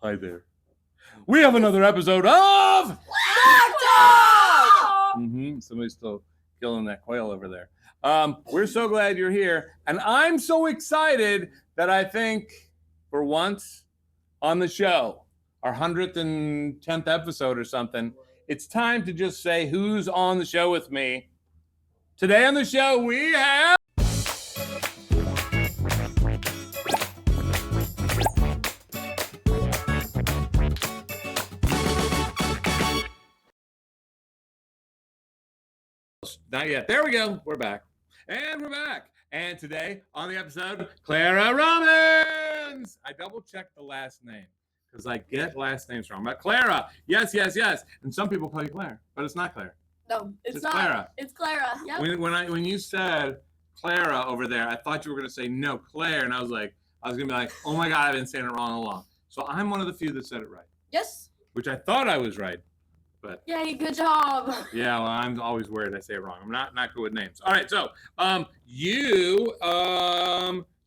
Hi there. We have another episode of Squawk Talk! Somebody's still killing that quail over there. We're so glad you're here. And I'm so excited that I think for once on the show, our 110th episode or something, it's time to just say who's on the show with me. Today on the show, we have... Not yet. There we go. We're back. And we're back. And today on the episode, Clara Romans. I double-checked the last name because I get last names wrong. But Clara, yes. And some people call you Claire, but it's not Claire. No, it's not. Clara. It's Clara. Yep. When you said Clara over there, I thought you were going to say no, Claire. And I was going to be like, oh my God, I've been saying it wrong all along. So I'm one of the few that said it right. Yes. Which I thought I was right. But yay, good job. Yeah, well, I'm always worried I say it wrong. I'm not good with names. All right, so you're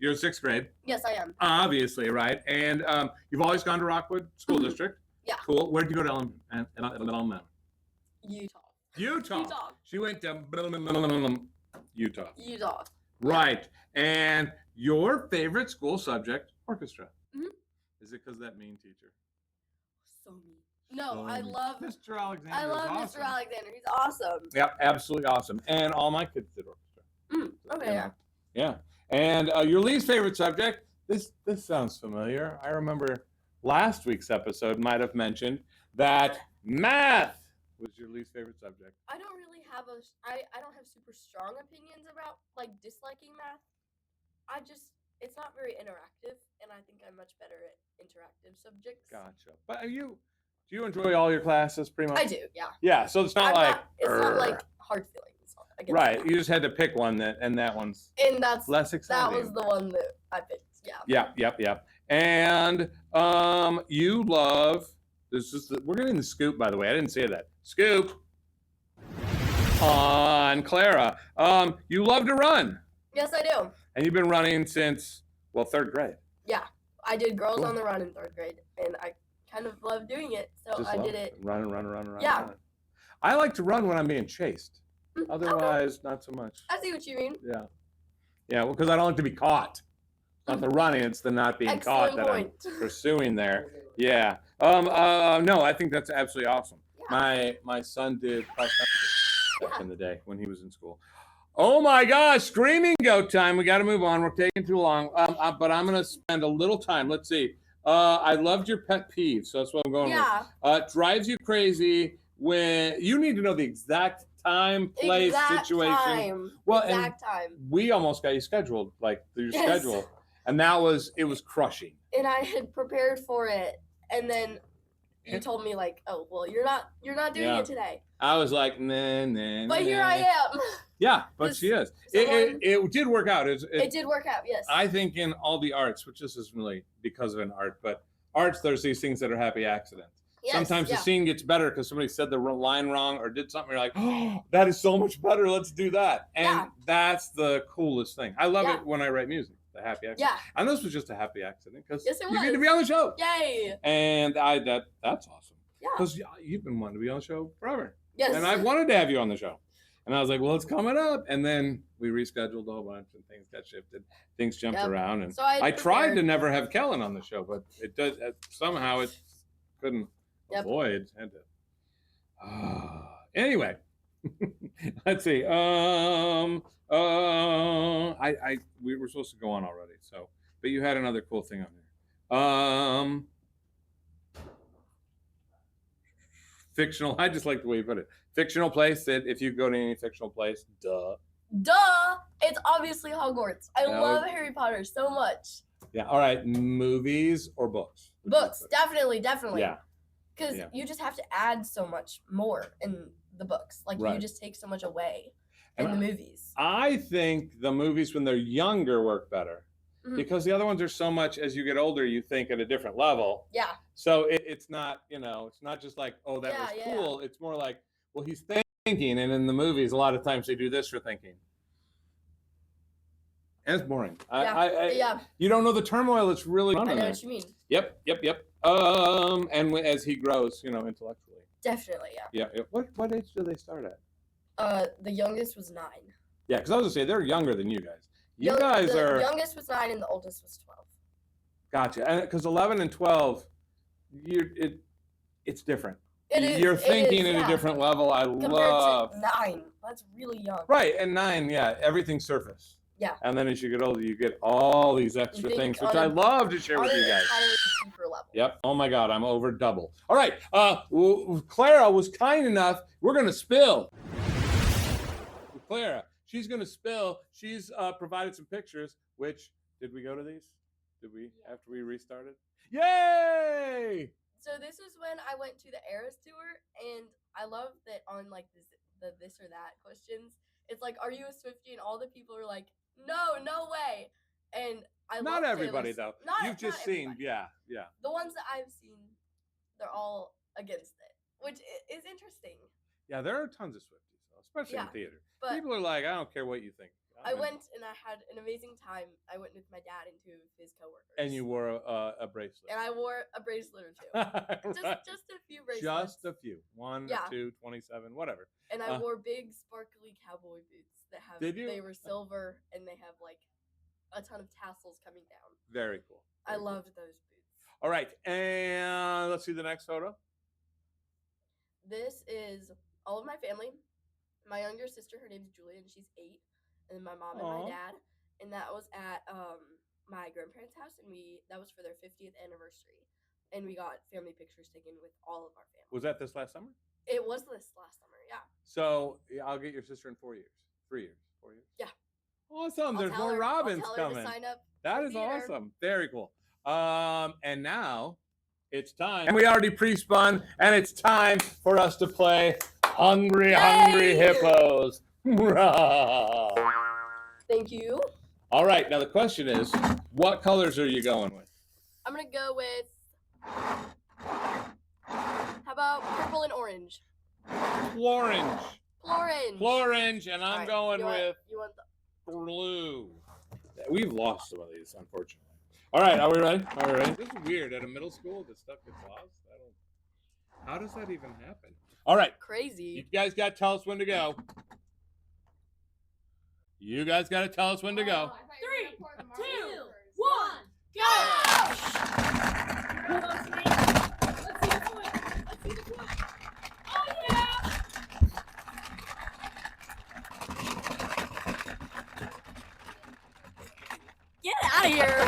in sixth grade. Yes, I am. Obviously, right? And you've always gone to Rockwood School District. Yeah. Cool. Where did you go to elementary? Utah. She went to Utah. Right. And your favorite school subject, orchestra. Mm-hmm. Is it because that mean teacher? So mean. No, I love Mr. Alexander. I love awesome. Mr. Alexander. He's awesome. Yep, absolutely awesome. And all my kids did orchestra. Okay. Yeah. And your least favorite subject, this sounds familiar. I remember last week's episode might have mentioned that math was your least favorite subject. I don't really have I don't have super strong opinions about disliking math. It's not very interactive, and I think I'm much better at interactive subjects. Gotcha. But do you enjoy all your classes pretty much? I do, yeah. Yeah, so it's not it's not like hard feelings. Right, you just had to pick one that one's less exciting. That was the one that I picked, yeah. Yep. And you love we're getting the scoop, by the way. I didn't say that. Scoop on Clara. You love to run. Yes, I do. And you've been running since third grade. Yeah, I did Girls on the Run in third grade, and I kind of love doing it, so I did it. Run. Yeah. Run. I like to run when I'm being chased. Otherwise, not so much. I see what you mean. Yeah. Yeah, well, because I don't like to be caught. It's not the running, it's the not being caught that I'm pursuing there. Yeah. No, I think that's absolutely awesome. Yeah. My son did cross country back in the day when he was in school. Oh my gosh, screaming goat time. We got to move on. We're taking too long. But I'm going to spend a little time. Let's see. I loved your pet peeve, so that's what I'm going with. It drives you crazy when you need to know the exact time, place, situation. Time. We almost got you scheduled, through your schedule, and it was crushing. And I had prepared for it, and then you told me oh well, you're not doing it today. I was like, nah. But here I am. Yeah, but she is. It did work out. It did work out, yes. I think in all the arts, which this isn't really because of an art, but arts, there's these things that are happy accidents. Yes, sometimes the scene gets better because somebody said the line wrong or did something. You're like, oh, that is so much better. Let's do that. And that's the coolest thing. I love it when I write music, the happy accident. Yeah. And this was just a happy accident because you get to be on the show. Yay. And that's awesome. Yeah. Because you've been wanting to be on the show forever. Yes. And I've wanted to have you on the show. And I was like, well, it's coming up. And then we rescheduled a whole bunch and things got shifted. Things jumped around. And so I tried to never have Kellen on the show, but it does somehow it couldn't avoid. Had to. Anyway, let's see. We were supposed to go on already. So, but you had another cool thing on here. Fictional. I just like the way you put it. Fictional place that if you go to any fictional place, duh. It's obviously Hogwarts. I love Harry Potter so much. Yeah. All right. Movies or books? Books. Definitely. Yeah. Because you just have to add so much more in the books. You just take so much away in the movies. I think the movies when they're younger work better. Because the other ones are so much as you get older, you think at a different level. Yeah. So it's not, it's not just like, oh, that was cool. It's more like, well, he's thinking. And in the movies, a lot of times they do this for thinking. It's boring. Yeah. You don't know the turmoil that's really going I on know there. what you mean. Yep. And as he grows, intellectually. Definitely, yeah. Yeah. What age do they start at? The youngest was 9. Yeah, because I was gonna say they're younger than you guys. You The guys are. youngest was 9 and the oldest was 12. Gotcha. And because 11 and 12, it's different. You're It thinking is, at a different level. I Compared love. to 9, that's really young. Right, and 9, yeah, everything's surface. Yeah. And then as you get older, you get all these extra things, which I love to share with you guys. Deeper level. Yep. Oh my God, I'm over double. All right. Clara was kind enough. We're gonna spill. Clara, she's gonna spill. She's provided some pictures. Which did we go to these? Did we after we restarted? Yay! So this was when I went to the Eras tour, and I love that on like the this or that questions, it's like, are you a Swiftie? And all the people are like, no way. And I Not love everybody Taylor. though. You've just seen, yeah. The ones that I've seen, they're all against it, which is interesting. Yeah, there are tons of Swifties, especially in theater. But people are like, I don't care what you think. I went and I had an amazing time. I went with my dad and 2 of his coworkers. And you wore a bracelet. And I wore a bracelet or 2. Right. Just a few bracelets. Just a few. 1, 2, 27, whatever. And I wore big sparkly cowboy boots that have. Did you? They were silver and they have like a ton of tassels coming down. Very cool. I loved those boots. All right, and let's see the next photo. This is all of my family. My younger sister, her name's Julia, and she's 8. And then my mom and my dad, and that was at my grandparents' house, and that was for their 50th anniversary, and we got family pictures taken with all of our family. Was that this last summer? It was this last summer, yeah. So I'll get your sister in 4 years, 3 years, 4 years. Yeah. Awesome. There's more Robins coming. To sign up that is theater. Awesome. Very cool. And now it's time, and we already pre-spun, and it's time for us to play Hungry Hippos. Thank you. All right, now the question is, what colors are you going with? I'm going to go with, how about purple and orange? Florange. Florange, and I'm going with blue. We've lost some of these, unfortunately. All right, are we ready? This is weird. At a middle school, this stuff gets lost. How does that even happen? All right. Crazy. You guys got to tell us when to go. You guys got to tell us when to go. 3, 2, 1, go! Let's see the point. Oh yeah! Get out of here!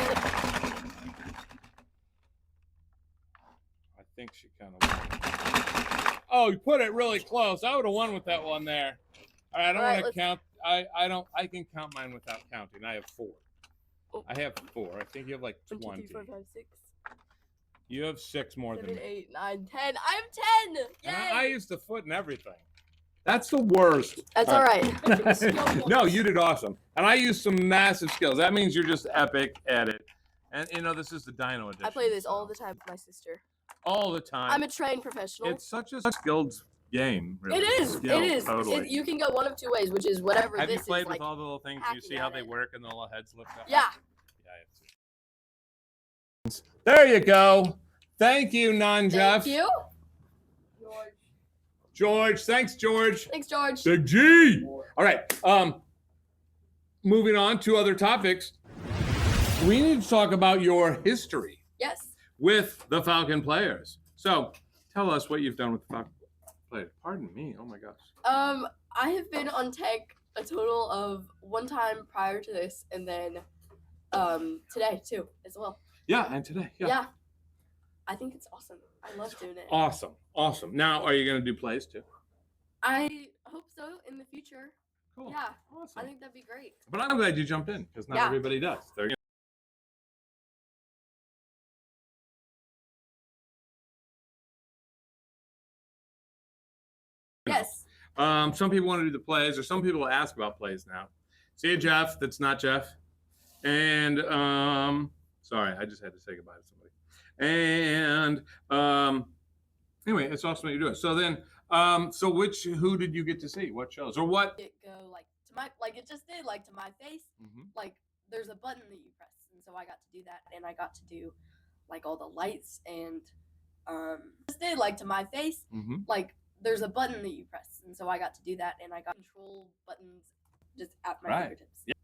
I think she kind of. Oh, you put it really close. I would have won with that one there. All right, I don't want to count. I can count mine without counting. I have 4. Oh. I have 4. I think you have like 20. 1, 2, 3, 4, 5, 6. You have 6 more 7, than me. 8, 9, 10. I have 10. Yay! I used to foot and everything. That's the worst. That's all right. No, you did awesome. And I used some massive skills. That means you're just epic at it. And this is the Dino edition. I play this all the time with my sister. All the time. I'm a trained professional. It's such a skilled game. Really. It is. Skill, it is. Totally. You can go one of 2 ways, which is whatever have this you played is. with like, all the little things? You see how they work and the little heads lift up? Yeah. Yeah, I have to. There you go. Thank you, Non-Jeff. Thank you. George. Thanks, George. Thanks, George. Big G. All right. Moving on to other topics. We need to talk about your history. Yes. With the Falcon players. So, tell us what you've done with the Falcon players. Pardon me. Oh my gosh. I have been on tech a total of 1 time prior to this, and then today too as well. Yeah, and today. Yeah. I think it's awesome. I love doing it. Awesome. Now, are you going to do plays too? I hope so in the future. Cool. Yeah. Awesome. I think that'd be great. But I'm glad you jumped in because not everybody does. They're Yes. Some people want to do the plays, or some people ask about plays now. See you, Jeff. That's not Jeff. And sorry, I just had to say goodbye to somebody. And anyway, it's awesome that you're doing. So then, who did you get to see? What shows or what? It go like to my it just did like to my face, like there's a button that you press, and so I got to do that, and I got to do like all the lights and did like to my face. Like there's a button that you press, and so I got to do that, and I got control buttons just at my fingertips. Yeah.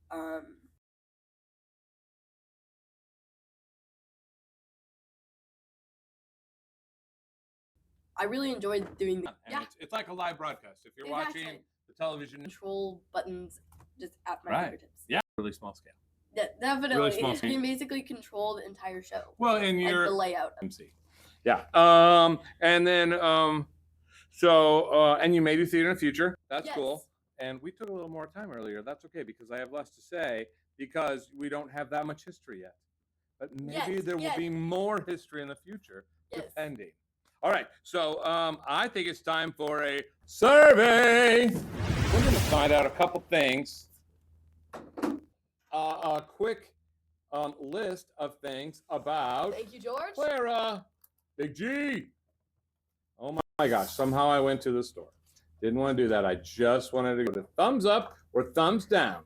I really enjoyed doing the It's like a live broadcast. If you're watching the television, control buttons just at my fingertips. Yeah, really small scale. Yeah, definitely. Really small scale. You basically control the entire show. Well, and like your the layout. MC. Yeah. And then and you may do theater in the future. That's cool. And we took a little more time earlier. That's okay because I have less to say because we don't have that much history yet. But maybe there will be more history in the future, depending. All right, so I think it's time for a survey. We're going to find out a couple things. A quick list of things about. Thank you, George. Clara, Big G. Oh my gosh! Somehow I went to the store. Didn't want to do that. I just wanted to go to thumbs up or thumbs down.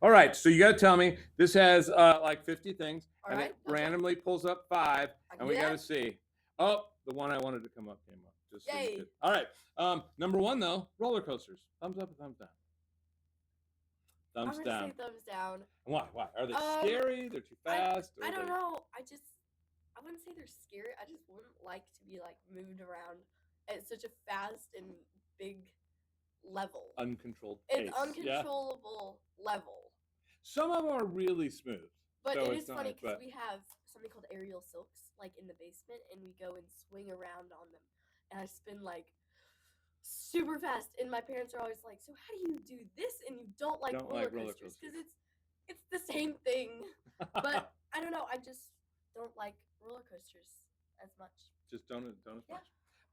All right, so you got to tell me. This has like 50 things, and it randomly pulls up 5, and we got to see. Oh, the one I wanted to come up came up. Just so you could. All right. Number 1 though, roller coasters. Thumbs up or thumbs down? Thumbs I'm down. Say thumbs down. Why? Are they scary? They're too fast? I don't know. I wouldn't say they're scary. I just wouldn't like to be like moved around at such a fast and big level. Uncontrolled pace. It's uncontrollable level. Some of them are really smooth. But so it is funny because we have something called aerial silks like in the basement, and we go and swing around on them. And I spin like super fast, and my parents are always like, "So how do you do this?" And you don't like roller coasters because it's the same thing. But I don't know. I just don't like roller coasters as much. Just don't as much.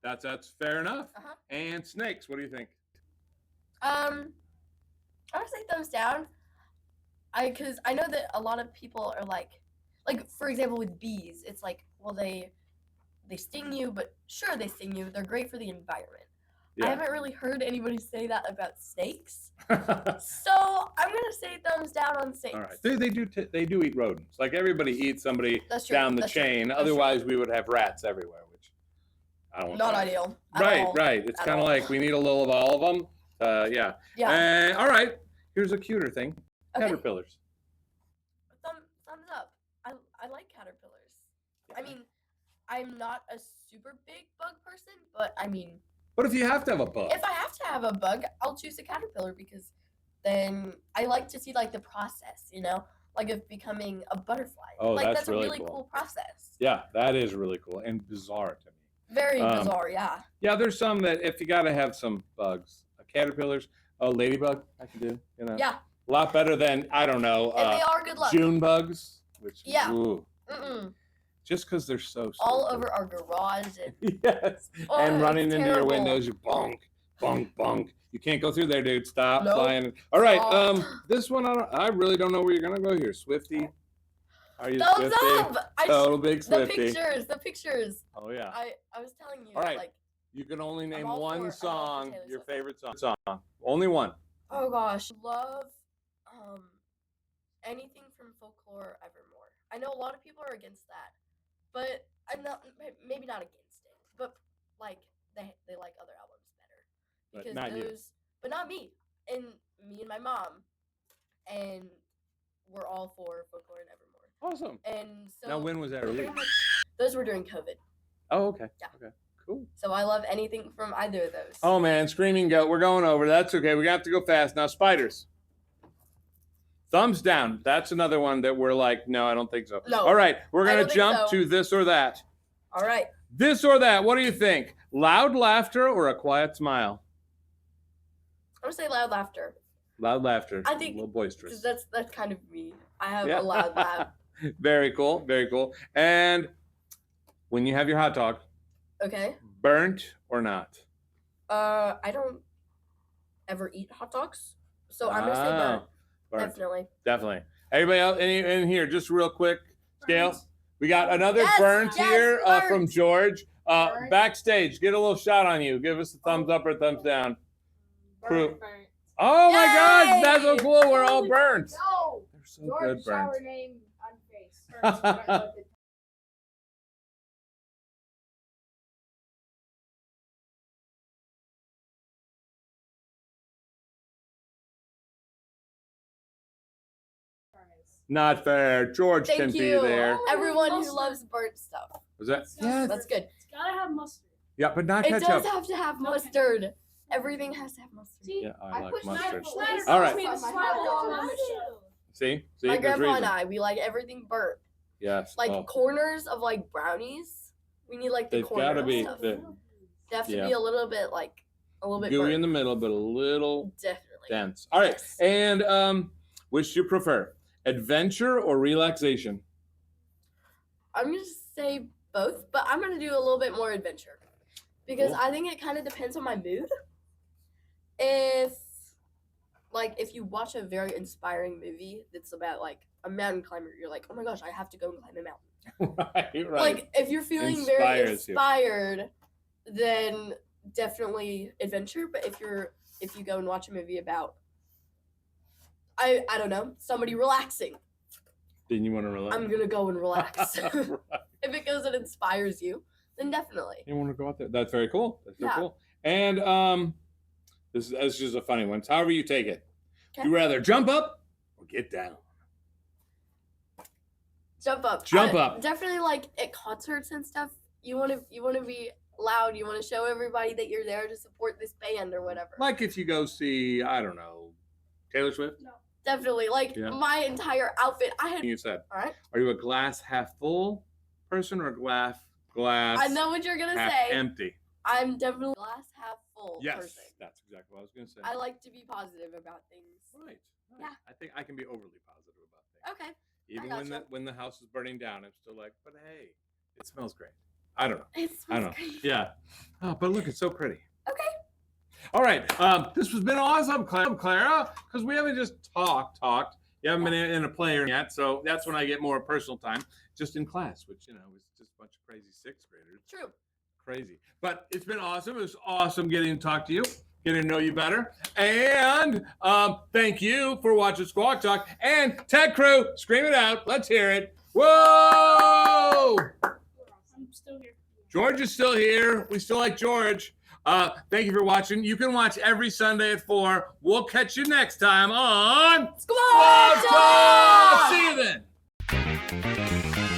That's fair enough. And snakes, what do you think? I would say thumbs down. Because I know that a lot of people are like for example with bees, it's like, well, they sting you, but sure they sting you. They're great for the environment. I haven't really heard anybody say that about snakes. So I'm gonna say thumbs down on snakes. All right, they do eat rodents. Like everybody eats somebody down the chain. Otherwise, we would have rats everywhere, which I don't want. Not ideal. Right. It's kind of like we need a little of all of them. Yeah. All right. Here's a cuter thing. Caterpillars. Thumbs up. I like caterpillars. I mean, I'm not a super big bug person, but I mean. But if you have to have a bug. If I have to have a bug, I'll choose a caterpillar because then I like to see like the process, like of becoming a butterfly. Oh, like that's a really cool process. Yeah, that is really cool and bizarre to me. Very bizarre, yeah. Yeah, there's some that if you got to have some bugs, caterpillars, a ladybug, I can do. Yeah. A lot better than I don't know. And they are good luck. June bugs, which just because they're so stupid. All over our garage. And, yes. And running into your windows, you bonk, bonk, bonk. You can't go through there, dude. Stop flying. All right. This one I really don't know where you're gonna go here. Swifty. Are you thumbs Swifty? Up! Total big Swifty. The pictures. Oh yeah. I was telling you. All right. Like, you can only name one song, your favorite song. Only one. Oh gosh, love anything from Folklore Evermore. I know a lot of people are against that, but I'm not. Maybe not against it, but like they like other albums better because but not you. But not me, and me and my mom, and we're all for Folklore and Evermore. Awesome. And so now, when was that released? Those were during COVID. Oh, okay. Yeah. Okay. Cool. So I love anything from either of those. Oh man, Screaming Goat. We're going over. That's okay. We have to go fast now. Spiders. Thumbs down. That's another one that we're like, no, I don't think so. No. All right, we're gonna jump to this or that. All right. This or that. What do you think? Loud laughter or a quiet smile? I'm gonna say loud laughter. Loud laughter. I think a little boisterous. That's kind of me. I have a loud laugh. Very cool. Very cool. And when you have your hot dog. Okay. Burnt or not? I don't ever eat hot dogs, so I'm gonna say burnt. Definitely. Everybody else in here, just real quick, scale. We got another burnt here from George. Backstage, get a little shot on you. Give us a thumbs up or thumbs down. Burnt. Oh my gosh, that's so cool. We're all burnt. No. They're So George good, Brent. shower name unfaced. Not fair. George can Thank be you, there. everyone who Mustard. loves burnt stuff. Was that? It's Yeah. That's good. It's gotta have mustard. Yeah, but not It ketchup. does have to have No mustard. Everything has to have mustard. See? Yeah, I like pushed mustard. Schneider All right. Me to sauce on slide my hot along dogs. on the show. See? My There's grandpa reason. and I, we like everything burnt. Yes. Like oh, corners of like brownies. We need like the they've corner got to of be stuff. the, They have to yeah. be a little bit gooey burnt. in the middle, but a little Definitely. dense. All right. Yes. And which do you prefer? Adventure or relaxation? I'm gonna say both, but I'm gonna do a little bit more adventure because Cool. I think it kind of depends on my mood. If you watch a very inspiring movie that's about like a mountain climber, you're like, oh my gosh, I have to go and climb a mountain. Right. Like if you're feeling very Inspires you. inspired, then definitely adventure. But if you go and watch a movie about I don't know, somebody relaxing, Then you want to relax? I'm gonna go and relax. Right. If it goes and inspires you, then definitely. You want to go out there? That's very cool. That's very Yeah. cool. And this is just a funny one. It's however you take it. Okay. You rather jump up or get down? Jump up. Jump up. Definitely like at concerts and stuff. You wanna be loud. You wanna show everybody that you're there to support this band or whatever. Like if you go see, I don't know, Taylor Swift? Definitely. Like Yeah. my entire outfit. I had You said, all right. are you a glass half full person or a glass I know what you're gonna half say. empty? I'm definitely a glass half full Yes, person. that's exactly what I was going to say. I like to be positive about things. Right. Yeah. I think I can be overly positive about things. Okay. Even gotcha. when the house is burning down, I'm still like, but hey, it smells great. I don't know. It I smells don't know. great. Yeah. Oh, but look, it's so pretty. Okay. All right. This has been awesome, Clara, because we haven't just talked. You haven't been in a player yet, so that's when I get more personal time, just in class, which, is just a bunch of crazy sixth graders. True. Crazy. But it's been awesome. It was awesome getting to talk to you, getting to know you better. And thank you for watching Squawk Talk. And Ted Crew, scream it out. Let's hear it. Whoa! I'm still here. George is still here. We still like George. Thank you for watching. You can watch every Sunday at 4. We'll catch you next time on Squawk Talk! See you then.